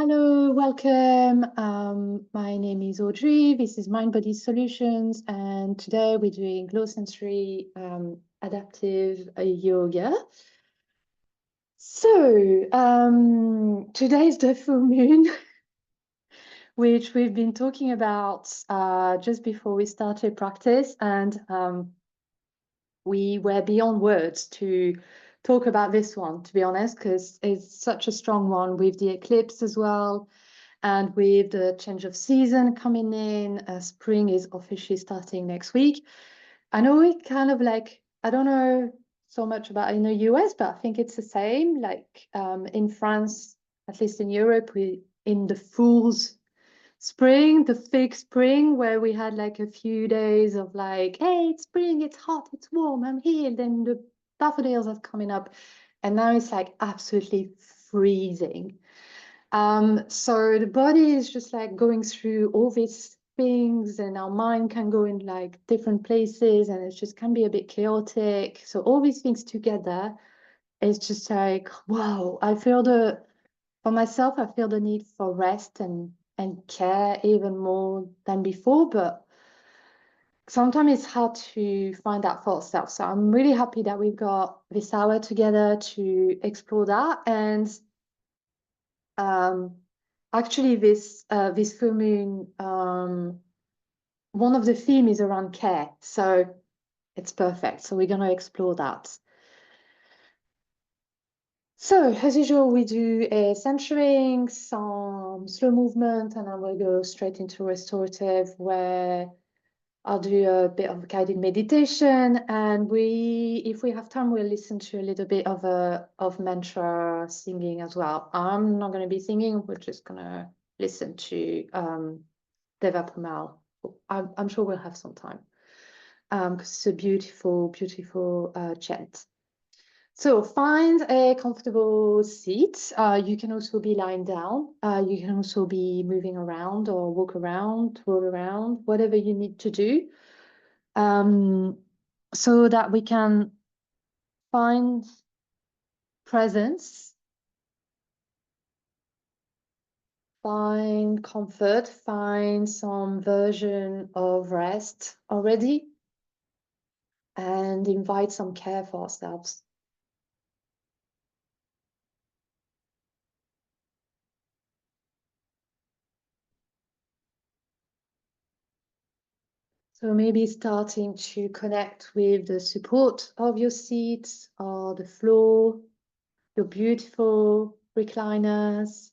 Hello, welcome. My name is Audrey. This is Mind Body Solutions, and today we're doing low sensory adaptive yoga. So today is the full moon, which we've been talking about just before we started practice, and we were beyond words to talk about this one, to be honest, because it's such a strong one with the eclipse as well. And with the change of season coming in, spring is officially starting next week. I know it kind of like, I don't know so much about in the US, but I think it's the same. Like in France, at least in Europe, we in the fool's spring, the fake spring, where we had like a few days of like, hey, it's spring, it's hot, it's warm, I'm here. Then the daffodils are coming up. And now it's like absolutely freezing. So the body is just like going through all these things, and our mind can go in like different places, and it just can be a bit chaotic. So all these things together is just like, wow, for myself, I feel the need for rest and care even more than before, but sometimes it's hard to find that for ourselves. So I'm really happy that we've got this hour together to explore that. And actually, this full moon, one of the themes is around care, so it's perfect. So we're going to explore that. So as usual, we do a centering, some slow movement, and then we'll go straight into restorative, where I'll do a bit of guided meditation, and if we have time, we'll listen to a little bit of mantra singing as well. I'm not going to be singing. We're just going to listen to Deva Premal. I'm sure we'll have some time because it's a beautiful, beautiful chant. So find a comfortable seat. You can also be lying down. You can also be moving around or walk around, roll around, whatever you need to do, so that we can find presence, find comfort, find some version of rest already, and invite some care for ourselves. So maybe starting to connect with the support of your seat or the floor, your beautiful recliners,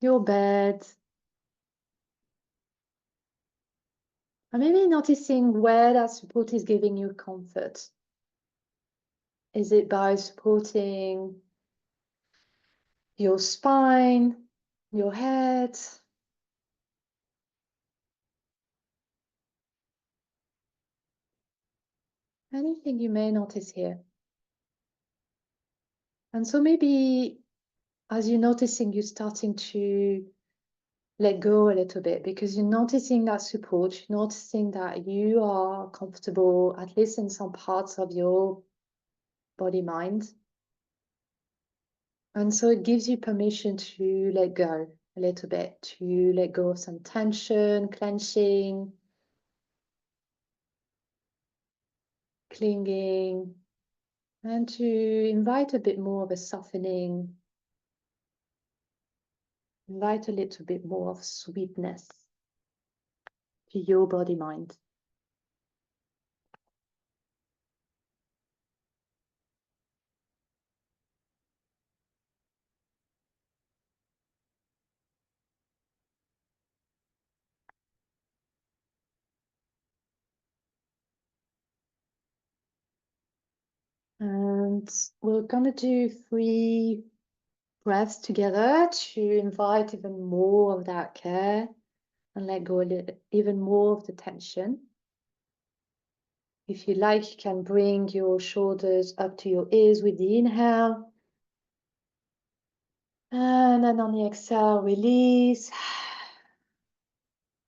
your bed. And maybe noticing where that support is giving you comfort. Is it by supporting your spine, your head? Anything you may notice here. And so maybe as you're noticing, you're starting to let go a little bit, because you're noticing that support, you're noticing that you are comfortable, at least in some parts of your body mind. And so it gives you permission to let go a little bit, to let go of some tension, clenching, clinging, and to invite a bit more of a softening, invite a little bit more of sweetness to your body mind. And we're gonna do 3 breaths together to invite even more of that care and let go a little, even more of the tension. If you like, you can bring your shoulders up to your ears with the inhale. And then on the exhale, release.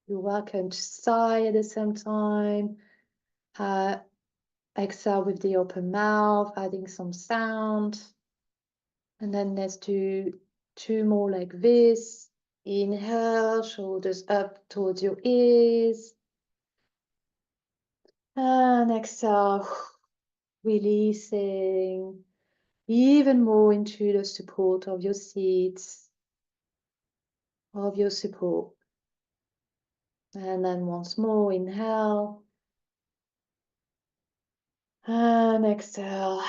You're welcome to sigh at the same time. Exhale with the open mouth, adding some sound. And then let's do 2 more like this. Inhale, shoulders up towards your ears. And exhale, releasing even more into the support of your seat, of your support. And then once more, inhale. And exhale.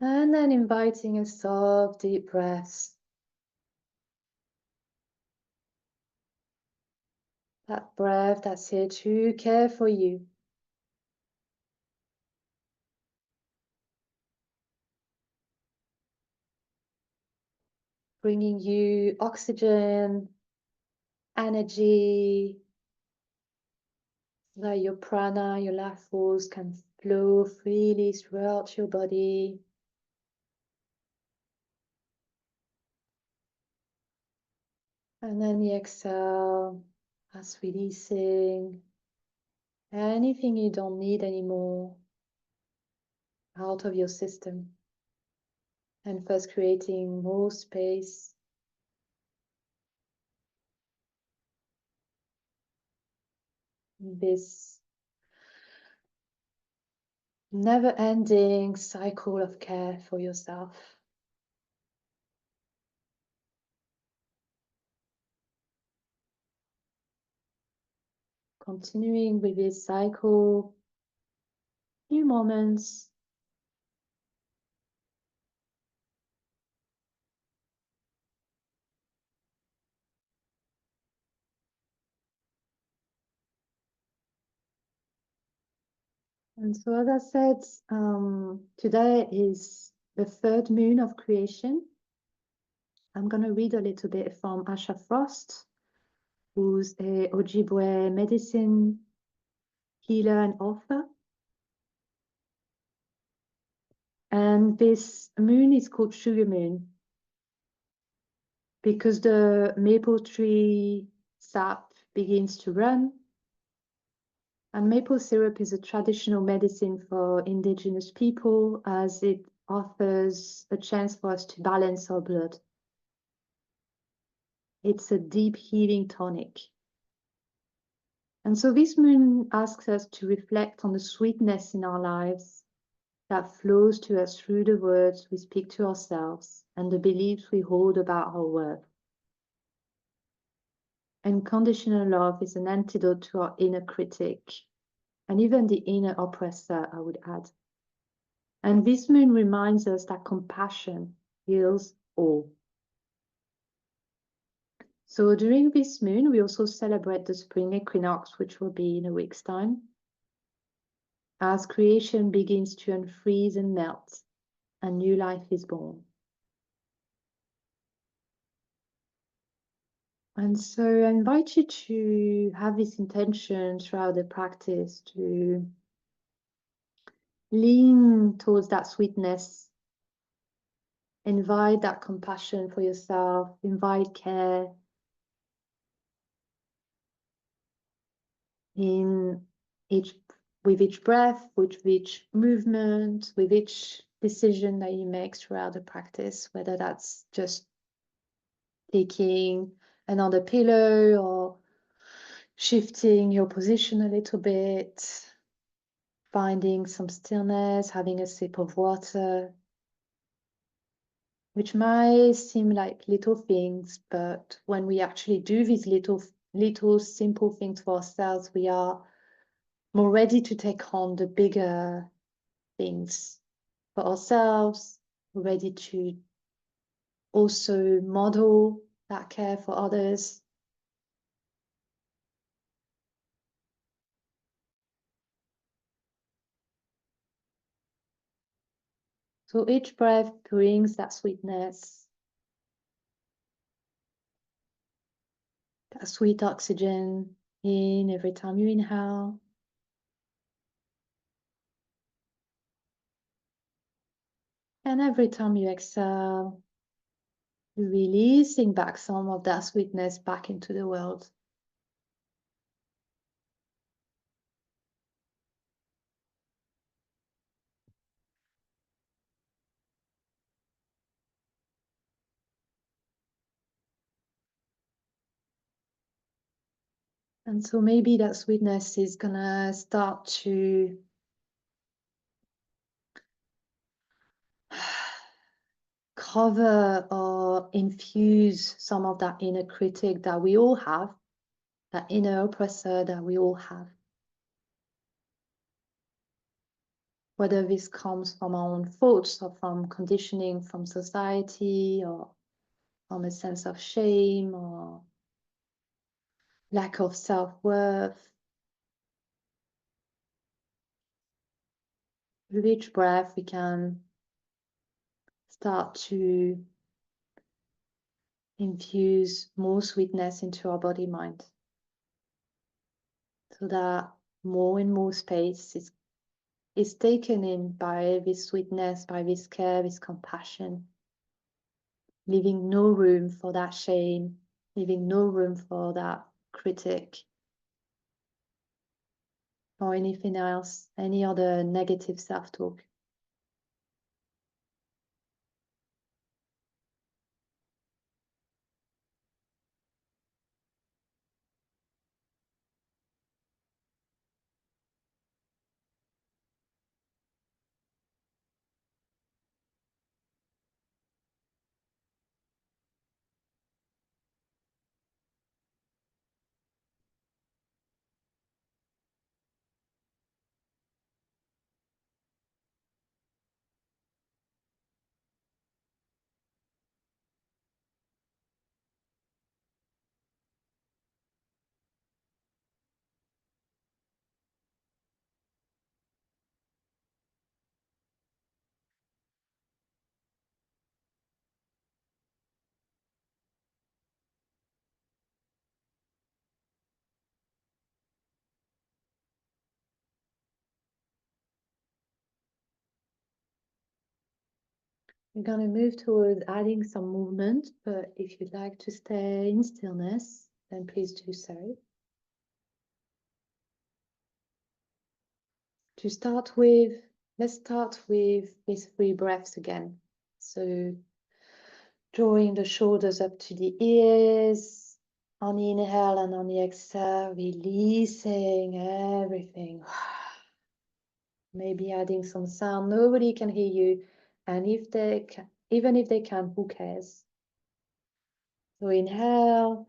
And then inviting a soft, deep breath. That breath that's here to care for you. Bringing you oxygen, energy, so that your prana, your life force can flow freely throughout your body. And then the exhale, that's releasing anything you don't need anymore out of your system. And first creating more space. This never-ending cycle of care for yourself. Continuing with this cycle, few moments. And so as I said, today is the 3rd moon of creation. I'm going to read a little bit from Asha Frost, who's a Ojibwe medicine healer and author. And this moon is called Sugar Moon because the maple tree sap begins to run. And maple syrup is a traditional medicine for indigenous people as it offers a chance for us to balance our blood. It's a deep healing tonic. And so this moon asks us to reflect on the sweetness in our lives that flows to us through the words we speak to ourselves and the beliefs we hold about our worth. Unconditional love is an antidote to our inner critic and even the inner oppressor, I would add. And this moon reminds us that compassion heals all. So during this moon, we also celebrate the spring equinox, which will be in a week's time, as creation begins to unfreeze and melt, and new life is born. And so I invite you to have this intention throughout the practice to lean towards that sweetness, invite that compassion for yourself, invite care in with each breath, with each movement, with each decision that you make throughout the practice, whether that's just taking another pillow or shifting your position a little bit, finding some stillness, having a sip of water, which might seem like little things, but when we actually do these little simple things for ourselves, we are more ready to take on the bigger things for ourselves, we're ready to also model that care for others. So each breath brings that sweetness, that sweet oxygen in every time you inhale. And every time you exhale, you're releasing back some of that sweetness back into the world. And so maybe that sweetness is gonna start to cover or infuse some of that inner critic that we all have, that inner oppressor that we all have. Whether this comes from our own thoughts or from conditioning from society or from a sense of shame or lack of self-worth. With each breath, we can start to infuse more sweetness into our body-mind, so that more and more space is taken in by this sweetness, by this care, this compassion, leaving no room for that shame, leaving no room for that critic or anything else, any other negative self-talk. We're going to move towards adding some movement, but if you'd like to stay in stillness, then please do so. To start with, let's start with these 3 breaths again. So drawing the shoulders up to the ears on the inhale, and on the exhale, releasing everything. Maybe adding some sound. Nobody can hear you, and if they can, even if they can, who cares? So inhale.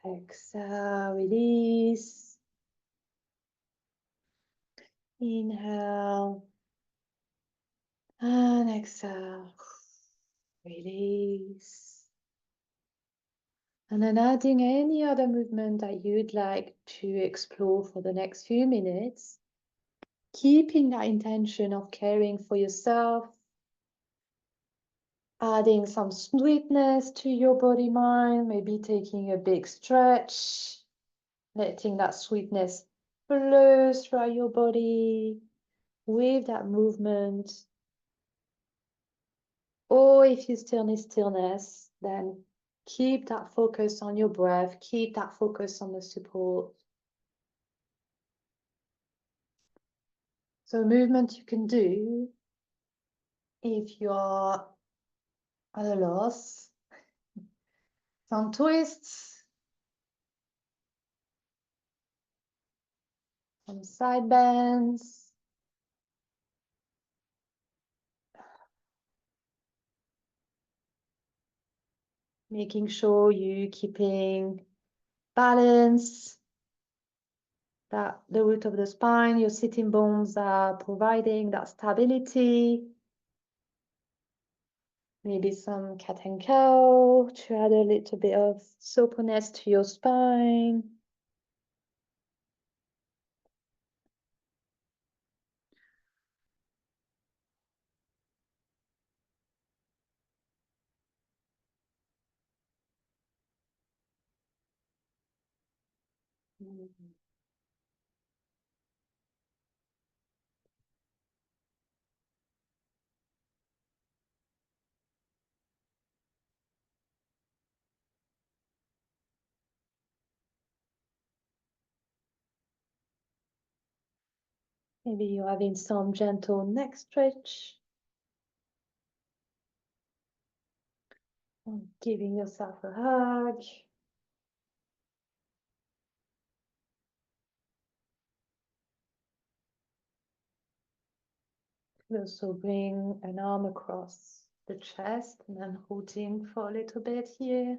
Exhale, release. Inhale and exhale, release. And then adding any other movement that you'd like to explore for the next few minutes, keeping that intention of caring for yourself, adding some sweetness to your body mind, maybe taking a big stretch, letting that sweetness flow throughout your body with that movement. Or if you still need stillness, then keep that focus on your breath, keep that focus on the support. So movement you can do if you are at a loss. Some twists, some side bends. Making sure you keeping balance, that the root of the spine, your sitting bones are providing that stability. Maybe some cat and cow to add a little bit of supiness to your spine. Maybe you're having some gentle neck stretch. Giving yourself a hug. Also bring an arm across the chest and then holding for a little bit here.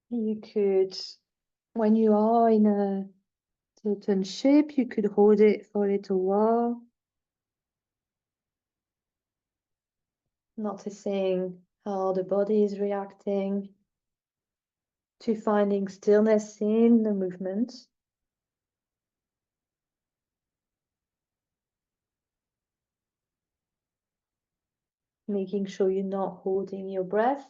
You could, when you are in a certain shape, you could hold it for a little while, noticing how the body is reacting to finding stillness in the movement. Making sure you're not holding your breath.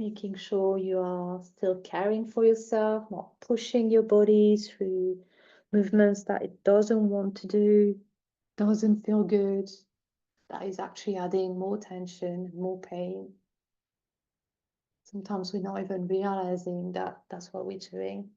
Making sure you are still caring for yourself, not pushing your body through movements that it doesn't want to do, doesn't feel good, that is actually adding more tension, more pain. Sometimes we're not even realizing that that's what we're doing.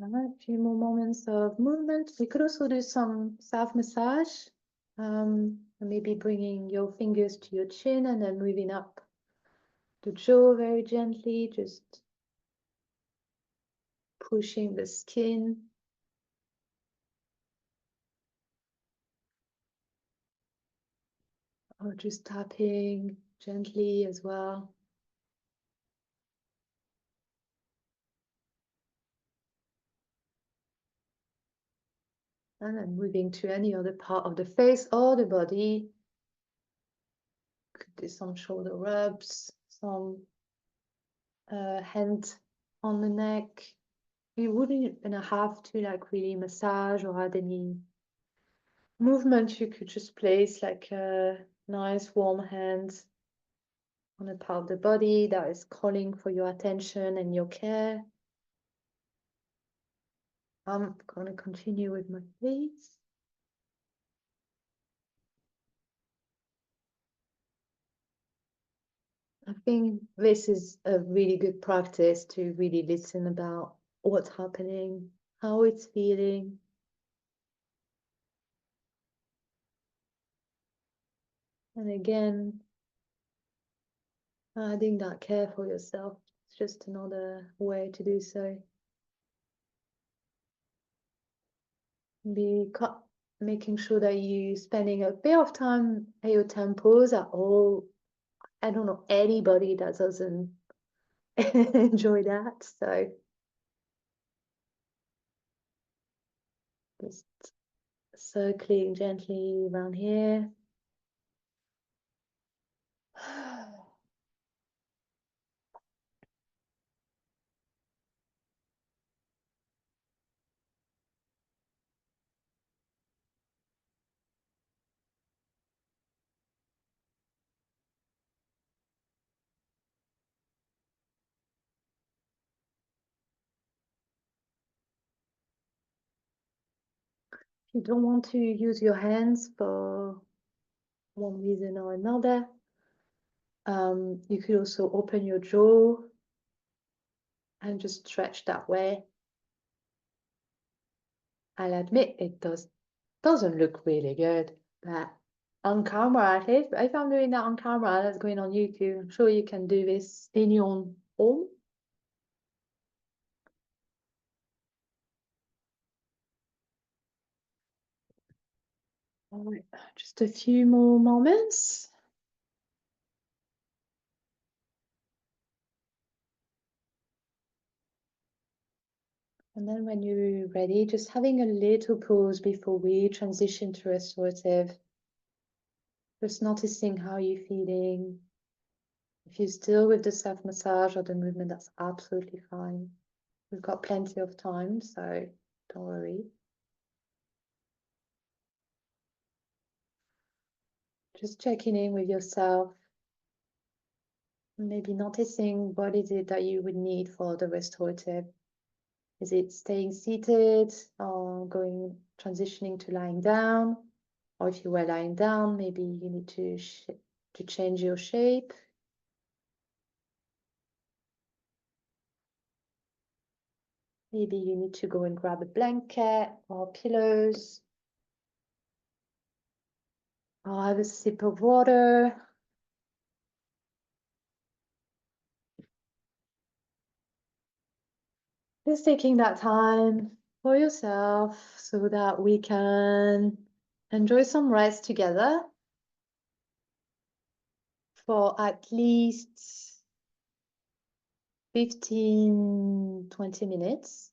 A few more moments of movement. We could also do some self-massage. Maybe bringing your fingers to your chin and then moving up the jaw very gently, just pushing the skin. Or just tapping gently as well. And then moving to any other part of the face or the body. Could do some shoulder rubs, some hand on the neck. You wouldn't have to like really massage or add any movement. You could just place like a nice warm hand on a part of the body that is calling for your attention and your care. I'm gonna continue with my face. I think this is a really good practice to really listen about what's happening, how it's feeling. And again, adding that care for yourself. It's just another way to do so. Making sure that you spending a bit of time at your temples are all, I don't know anybody that doesn't enjoy that. So just circling gently around here. If you don't want to use your hands for one reason or another, you could also open your jaw and just stretch that way. I'll admit it doesn't look really good, but on camera, at least, if I'm doing that on camera, that's going on YouTube. I'm sure you can do this in your own home. All right, just a few more moments. And then when you're ready, just having a little pause before we transition to restorative. Just noticing how you're feeling. If you're still with the self-massage or the movement, that's absolutely fine. We've got plenty of time, so don't worry. Just checking in with yourself. Maybe noticing what is it that you would need for the restorative. Is it staying seated or transitioning to lying down? Or if you were lying down, maybe you need to change your shape. Maybe you need to go and grab a blanket or pillows. Or have a sip of water. Just taking that time for yourself so that we can enjoy some rest together for at least 15-20 minutes.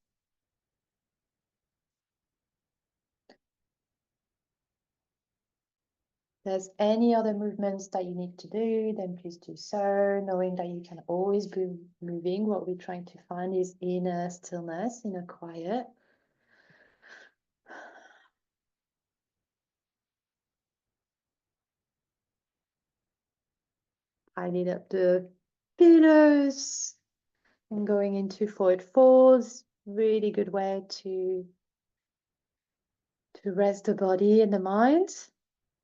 If there's any other movements that you need to do, then please do so, knowing that you can always be moving. What we're trying to find is inner stillness, inner quiet. Piling up the pillows and going into forward folds. Really good way to rest the body and the mind.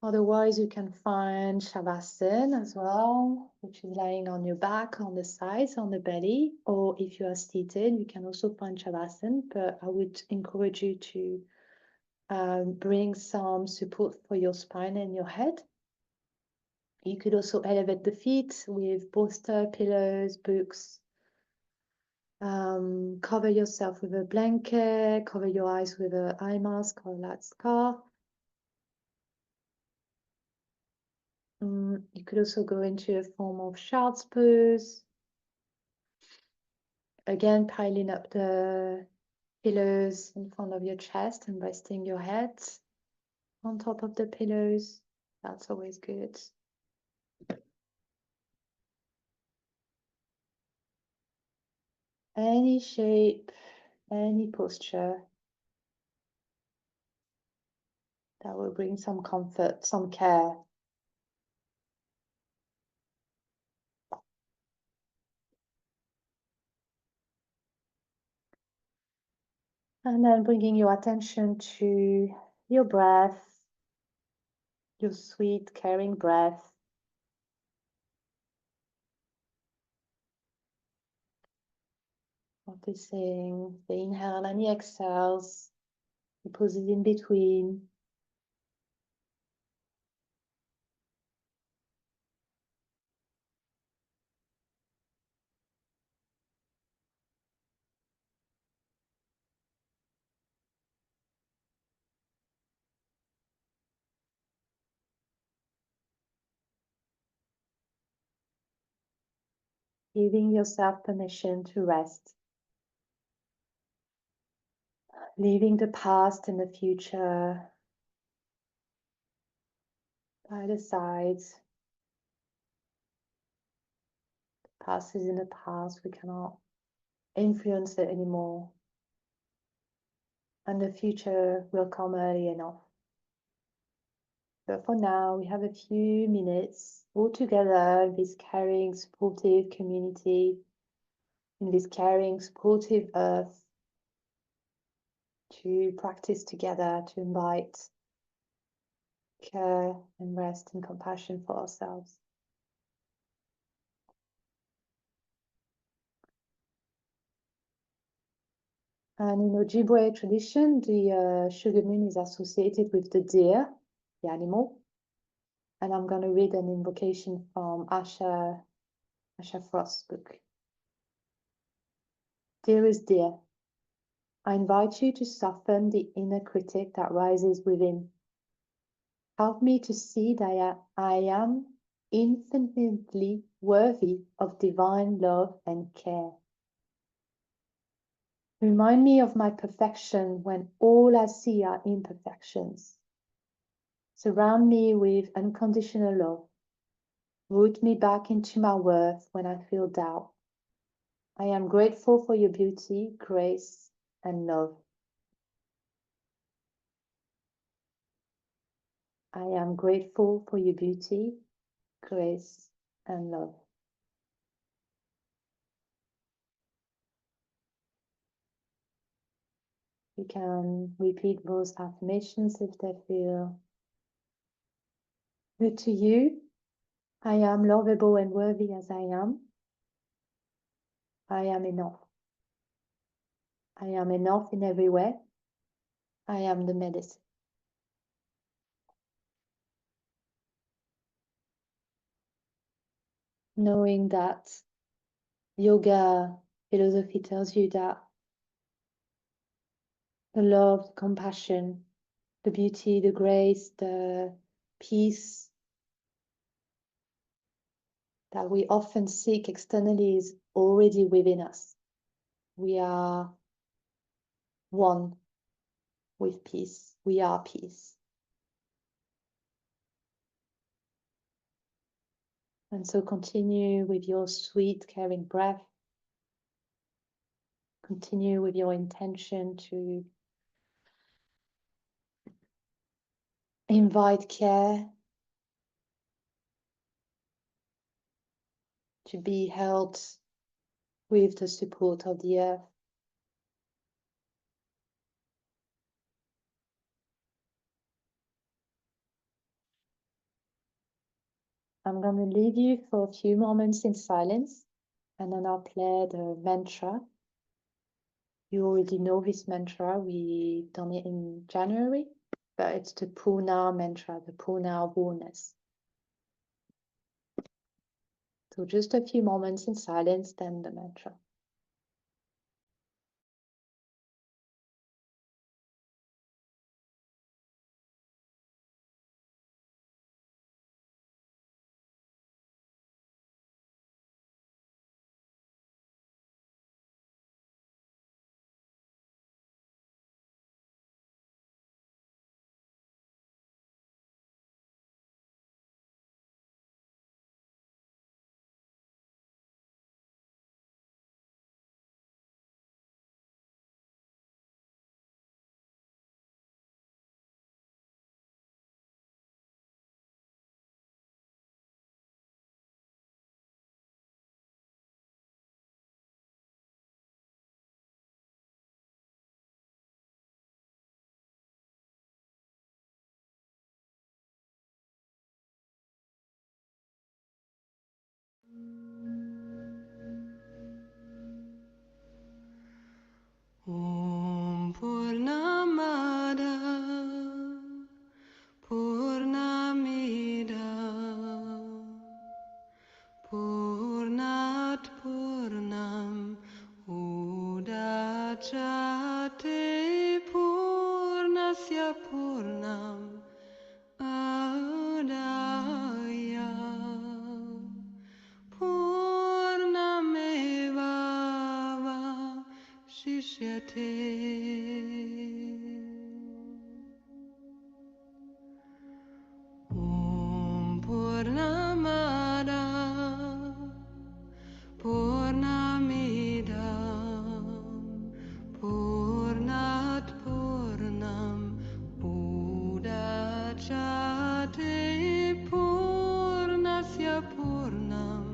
Otherwise, you can find Shavasana as well, which is lying on your back, on the sides, on the belly. Or if you are seated, you can also find Shavasana, but I would encourage you to bring some support for your spine and your head. You could also elevate the feet with bolster, pillows, books. Cover yourself with a blanket, cover your eyes with an eye mask or a light scarf. You could also go into a form of child's pose. Again, piling up the pillows in front of your chest and resting your head on top of the pillows. That's always good. Any shape, any posture that will bring some comfort, some care. And then bringing your attention to your breath, your sweet, caring breath. Noticing the inhale and the exhales, the pauses in between. Giving yourself permission to rest. Leaving the past and the future by the sides. The past is in the past. We cannot influence it anymore. And the future will come early enough. But for now, we have a few minutes all together in this caring, supportive community, in this caring, supportive earth, to practice together, to invite care and rest and compassion for ourselves. And in Ojibwe tradition, the sugar moon is associated with the deer, the animal. And I'm going to read an invocation from Asha Frost's book. Dearest dear, I invite you to soften the inner critic that rises within. Help me to see that I am infinitely worthy of divine love and care. Remind me of my perfection when all I see are imperfections. Surround me with unconditional love. Root me back into my worth when I feel doubt. I am grateful for your beauty, grace, and love. I am grateful for your beauty, grace, and love. You can repeat those affirmations if they feel good to you. I am lovable and worthy as I am. I am enough. I am enough in every way. I am the medicine. Knowing that yoga philosophy tells you that the love, the compassion, the beauty, the grace, the peace that we often seek externally is already within us. We are one with peace. We are peace. And so continue with your sweet, caring breath. Continue with your intention to invite care to be held with the support of the earth. I'm going to leave you for a few moments in silence, and then I'll play the mantra. You already know this mantra. We've done it in January, but it's the Puna mantra, the Puna awareness. So just a few moments in silence, then the mantra. Om Purnamada Purnamida Purnat Purnam Udachate Purnasya Purnam Adaya Purnameva Shishyate. Om Purnamada Purnamida Purnat Purnam Udachate Purnasya Purnam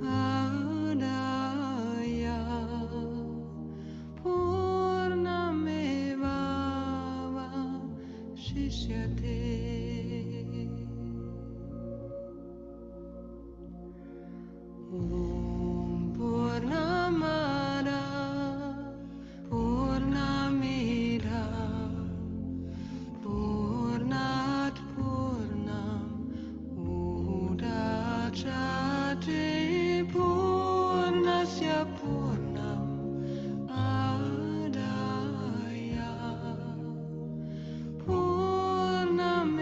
Adaya Purnameva Shishyate. Om Purnamada Purnamida Purnat Purnam Udachate Purnasya Purnam Adaya Purnameva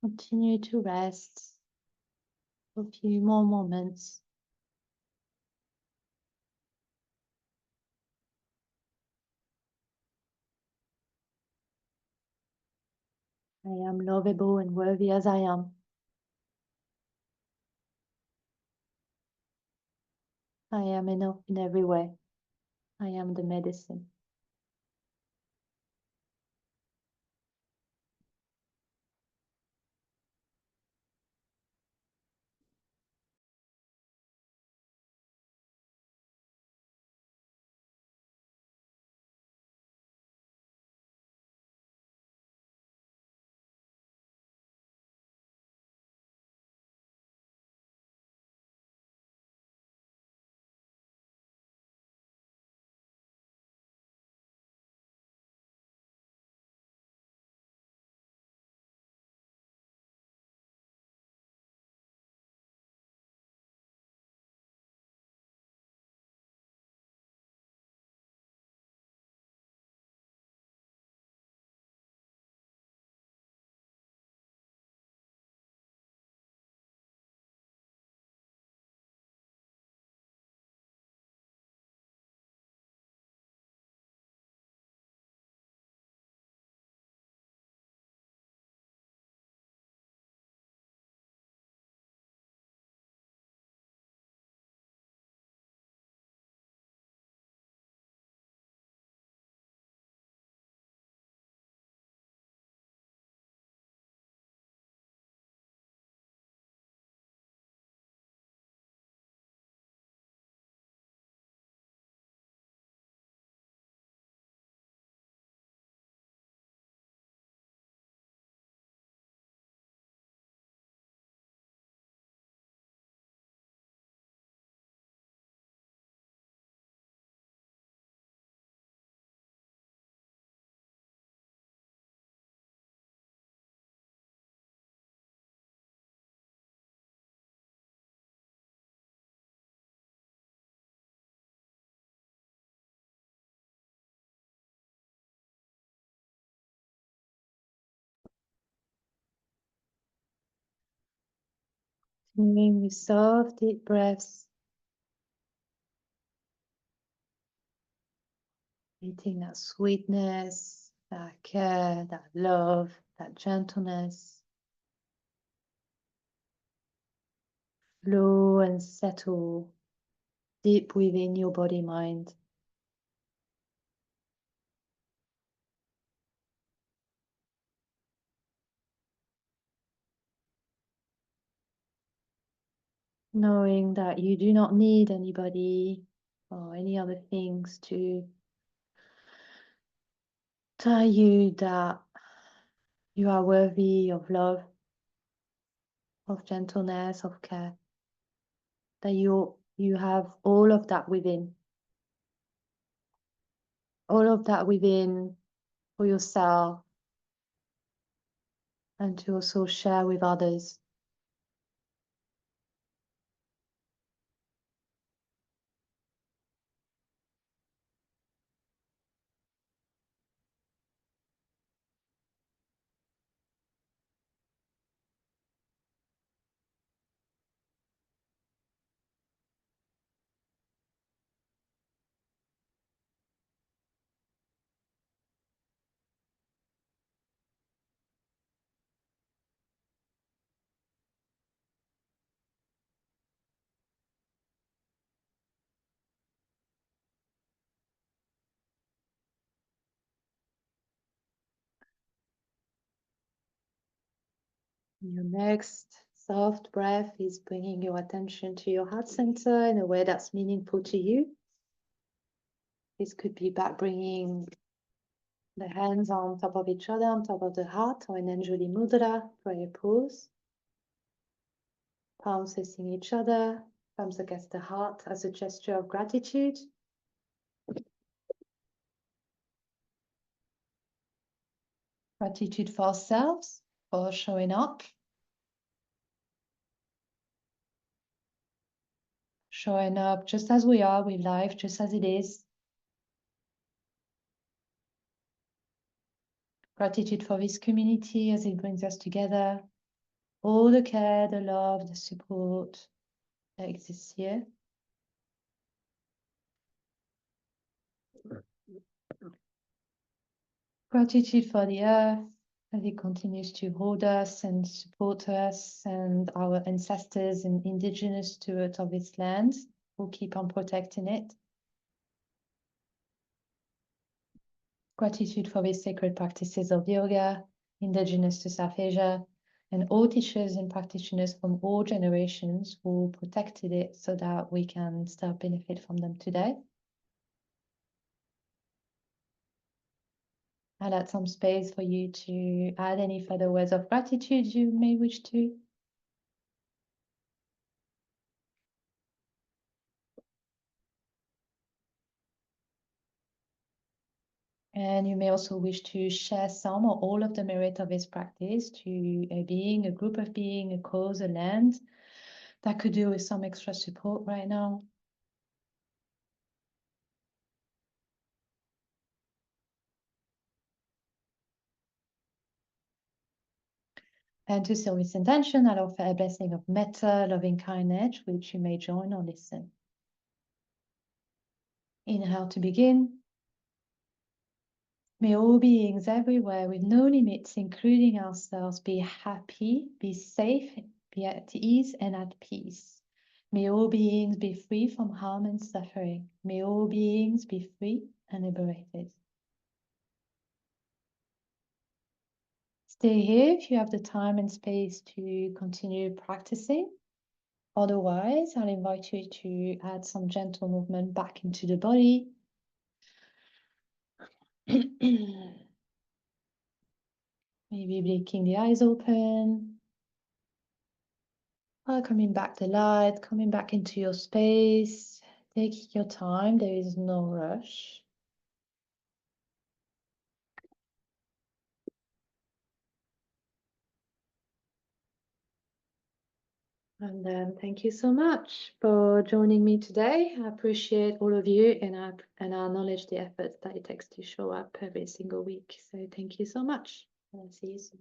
Continue to rest for a few more moments. I am lovable and worthy as I am. I am enough in every way. I am the medicine. Continuing with soft, deep breaths. Meeting that sweetness, that care, that love, that gentleness. Flow and settle deep within your body mind. Knowing that you do not need anybody or any other things to tell you that you are worthy of love, of gentleness, of care. That you have all of that within. All of that within for yourself and to also share with others. Your next soft breath is bringing your attention to your heart center in a way that's meaningful to you. This could be about bringing the hands on top of each other, on top of the heart, or in Anjali Mudra, prayer pose. Palms facing each other, palms against the heart as a gesture of gratitude. Gratitude for ourselves, for showing up. Showing up just as we are with life, just as it is. Gratitude for this community as it brings us together, all the care, the love, the support that exists here. Gratitude for the earth as it continues to hold us and support us, and our ancestors and indigenous stewards of this land who keep on protecting it. Gratitude for these sacred practices of yoga, indigenous to South Asia, and all teachers and practitioners from all generations who protected it so that we can still benefit from them today. I'll add some space for you to add any further words of gratitude you may wish to. And you may also wish to share some or all of the merit of this practice to a being, a group of being, a cause, a land that could do with some extra support right now. And to seal this intention, I'll offer a blessing of metta, loving kindness, which you may join or listen. Inhale to begin. May all beings everywhere with no limits, including ourselves, be happy, be safe, be at ease and at peace. May all beings be free from harm and suffering. May all beings be free and liberated. Stay here if you have the time and space to continue practicing. Otherwise, I'll invite you to add some gentle movement back into the body. Maybe blinking the eyes open. Welcoming back the light, coming back into your space. Take your time, there is no rush. And then thank you so much for joining me today. I appreciate all of you, and I acknowledge the efforts that it takes to show up every single week. So thank you so much. I'll see you soon.